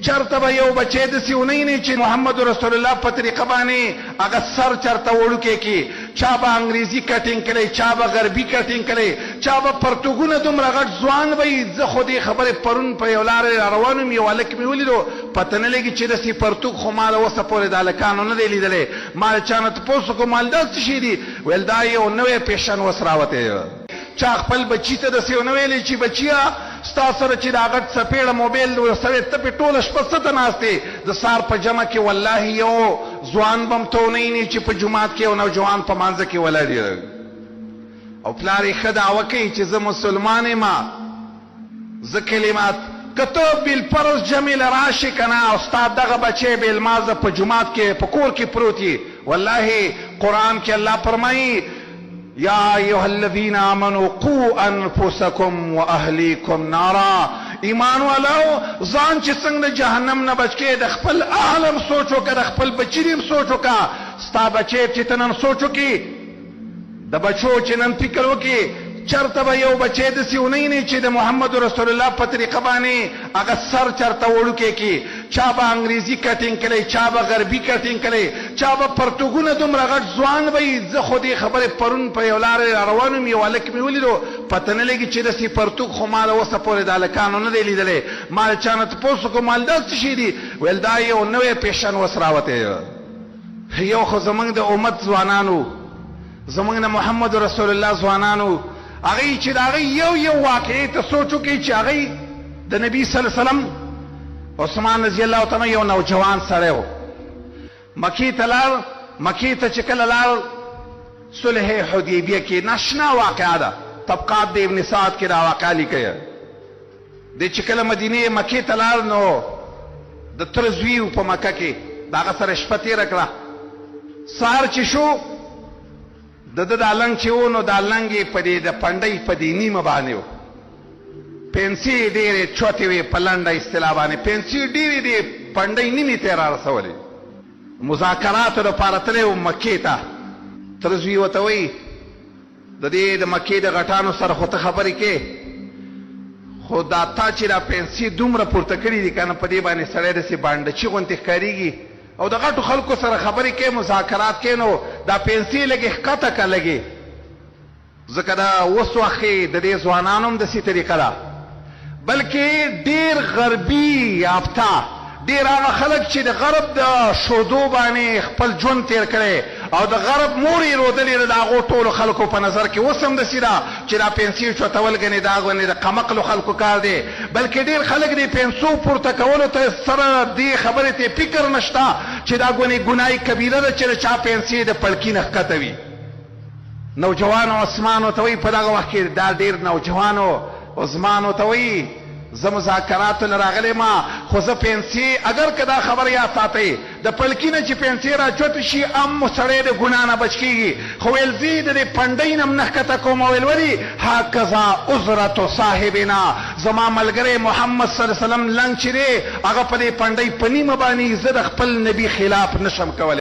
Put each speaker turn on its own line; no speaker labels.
چرته به یو بچی داسې ونی نه چې محمد رسول الله په طریقه باندې هغه سر چرته وړوکی کړي، چا به انګریزي کټینګ کړی، چا به غربي کټینګ کړی، چا به پرتوګونه دومره غټ ځوان به وي. زه خو دې خبرې پرون په یو لارې را روان وم، یو هلک مې ولیدو، پته نه لګي چې داسې پرتوګ خو ما له اوسه پورې د هلکانو نه دی لیدلی. ما د چا نه تپوس وکړو ما دا څه شي دي؟ ویل دا یو نوی پیشن اوس راوتی. چا خپل بچي ته داسې ونه ویلې چې بچیه ستا سره چې دا غټ څپېړه موبایل سړی ته پې ټوله شپه څه ته ناست دی؟ د سهار په جمع کې والله یو ځوان به م ته ونه ویني چې په جومات کې یو نوجوان په مانځه کې ولاړ دی او پلار یې ښه دعوه کوي چې زه مسلمان یم، زه کلمات که ته بالفرض جمع له راشې که نه او ستا دغه بچی بالمازه په جومات کې په کور کې پروت وي، والله قرآن کې الله فرمایي یا ایها الذین آمنوا قوا انفسکم واهلیکم نارا. ایمان والو ځان چې څنګه د جهنم نه بچ کې د خپل اهل سوچ وکړه، د خپل بچی دې سوچ وکړه. ستا بچی چې ته نن سوچ وکړي، د بچو چې نن فکر وکړي، چرته به یو بچی داسې ونی نه چې د محمد رسول الله په طریقه باندې هغه سر چرته وړوکی کړي، چا به انګریزي کټینګ کړی، چا به غربي کټینګ کړی، چا به پرتوګونه دومره غټ ځوان به وي. زه خو دې خبرې پرون په یو لارې را روان وم، یو هلک مې ولیدو، پته نه لګي چې داسې پرتوګ خو ما له اوسه پورې د هلکانو نه دی لیدلی. ما د چا نه تپوس وکړو ما دا څه شي دي؟ ویل دا یو نوی پیشن اوس راوتی. یو خو زمونږ د امت ځوانانو، زمونږ د محمد رسول الله ځوانانو، هغوی چې د هغوی یو واقعې ته سوچ وکړي چې هغوی د نبي صلی الله علیه وسلم عثمان رضی الله تعالی یو نوجوان سړی و، مکې ته لاړ. مکې ته چې کله لاړ صلح حدیبیه کې ناشنا واقعه ده، طبقات د ابن سعد کې دا واقعه لیکي دی چې کله مدینې مکې ته لاړ نو د تره زوی و په مکه کې، د هغه سره شپه تېره کړه. سهار چې شو د ده دا لنګ چې و نو دا لنګ یې په دې د پنډۍ په دې نیمه باندې و، پنسي ډېرې چوتې وې په لنډه اصطلاح باندې، پنسي ډېرې دې پنډۍ نیمې ته یې را رسولې. مذاکراتو دپاره تللی و مکې ته. تره زوی ورته وایي د دې د مکې د غټانو سره خو ته خبرې کې، خو دا تا چې دا پنسي دومره پورته کړي دي که نه، په دې باندې سړی داسې بانډچي غوندې ښکارېږي او د غټو خلکو سره خبرې کې مذاکرات کې، نو دا پنسي لږې ښکته که لګې. ځکه دا اوس وخت کې د دې ځوانانو هم داسې طریقه ده، بلکې ډېر غربي یافته، ډېر هغه خلک چې د غرب د شودو باندې خپل ژوند تېر کړی او د غرب مور یې رودلې ده، د هغو ټولو خلکو په نظر کې اوس هم داسې ده چې دا پنسي چوتول ګنې دا غوندې د قمقلو خلکو کار دی. بلکې ډېر خلک د پنسو پورته کولو ته سره دې خبرې ته فکر نشته چې دا ګنې ګناه کبیره ده چې د چا پنسي د پړکي نه ښکته وي. نوجوانو عثمان ورته وایي په دغه وخت کې دا ډېر نوجوانو عثمان ورته وایي زه مذاکراتو نه راغلی ما، خو زه پنسي اگر که دا خبره یاد ساتئ د پلکي نه چې پنسي را چوتې شي ام سړی د ګناه نه بچ کېږي، خو ویل زه یې د دې پنډۍ نه م نه ښکته کوم. ویل ولې؟ هکذا عذرة صاحبنا، زما ملګری محمد صلی الله علیه وسلم لنګ چې دی هغه په دې پنډۍ په نیمه باندې زه د خپل نبي خلاف نشم کولی.